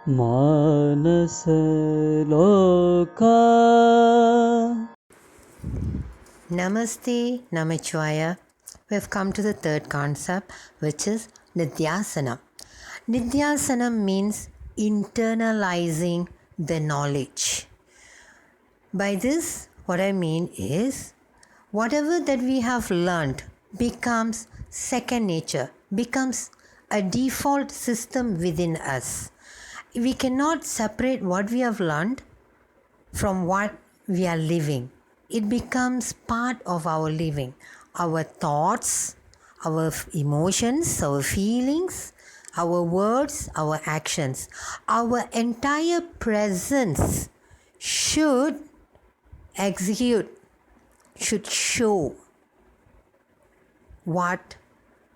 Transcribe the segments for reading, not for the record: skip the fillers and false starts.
Manasaloka. Namaste, Namachwaya. We've come to the third concept, which is Nidhyasana. Nidhyasana means internalizing the knowledge. By this, what I mean is, whatever that we have learned becomes second nature, becomes a default system within us. We cannot separate what we have learned from what we are living. It becomes part of our living. Our thoughts, our emotions, our feelings, our words, our actions, our entire presence should execute, should show what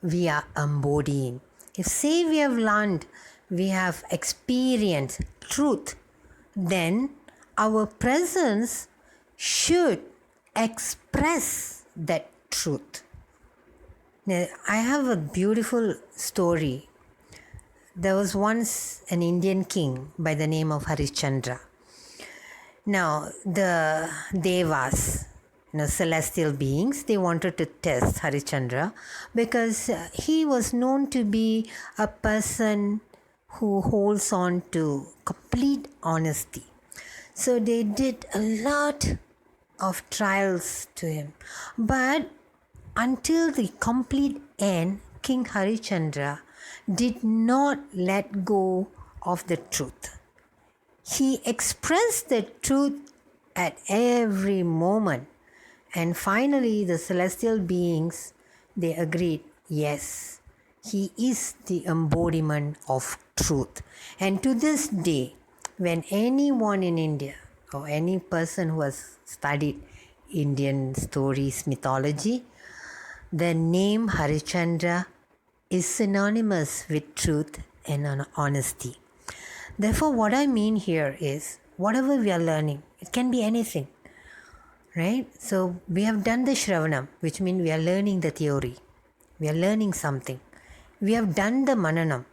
we are embodying. If say we have learned, we have experienced truth, then our presence should express that truth. Now, I have a beautiful story. There was once an Indian king by the name of Harishchandra. Now, the Devas, celestial beings, they wanted to test Harishchandra because he was known to be a person who holds on to complete honesty. So they did a lot of trials to him. But until the complete end, King Harishchandra did not let go of the truth. He expressed the truth at every moment. And finally, the celestial beings, they agreed, yes, he is the embodiment of truth. And to this day, when anyone in India or any person who has studied Indian stories, mythology, the name Harishchandra is synonymous with truth and honesty. Therefore, what I mean here is whatever we are learning, it can be anything, right? So we have done the Shravanam, which means we are learning the theory. We are learning something. We have done the Mananam,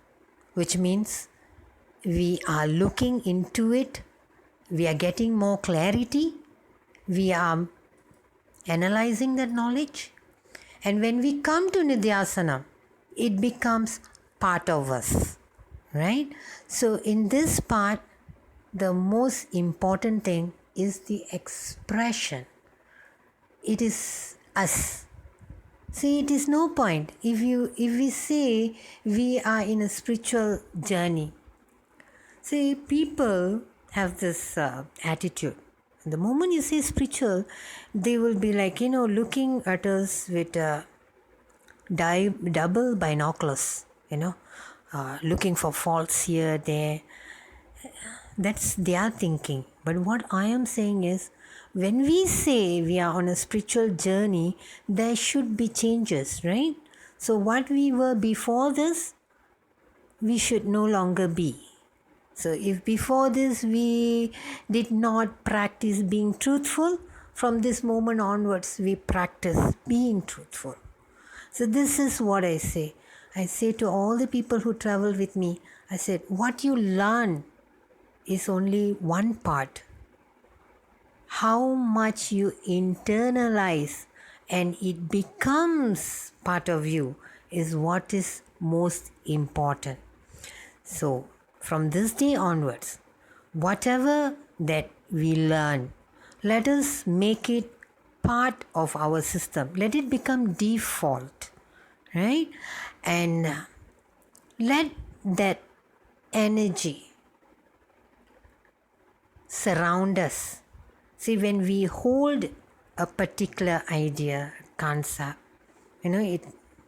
which means we are looking into it. We are getting more clarity. We are analyzing that knowledge. And when we come to Nidhyasana, it becomes part of us, right? So in this part, the most important thing is the expression. It is us. See, it is no point if we say we are in a spiritual journey. See, people have this attitude. The moment you say spiritual, they will be like, looking at us with double binoculars, looking for faults here, there. That's their thinking. But what I am saying is, when we say we are on a spiritual journey, there should be changes, right? So what we were before this, we should no longer be. So if before this we did not practice being truthful, from this moment onwards we practice being truthful. So this is what I say. I say to all the people who travel with me, I said, what you learn is only one part. How much you internalize and it becomes part of you is what is most important. So from this day onwards, whatever that we learn, let us make it part of our system. Let it become default, right? And let that energy surround us. See, when we hold a particular idea, concept,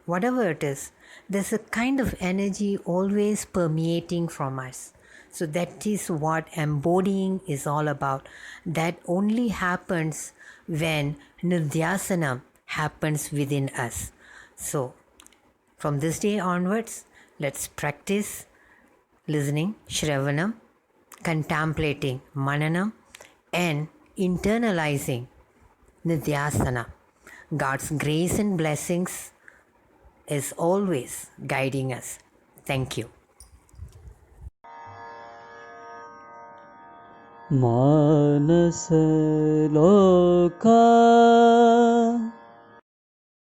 whatever it is, there's a kind of energy always permeating from us. So that is what embodying is all about. That only happens when Nidhyasana happens within us. So from this day onwards, let's practice listening, Shravanam, contemplating, Mananam, and internalizing Nidhyasana. God's grace and blessings is always guiding us. Thank you. मानसलोका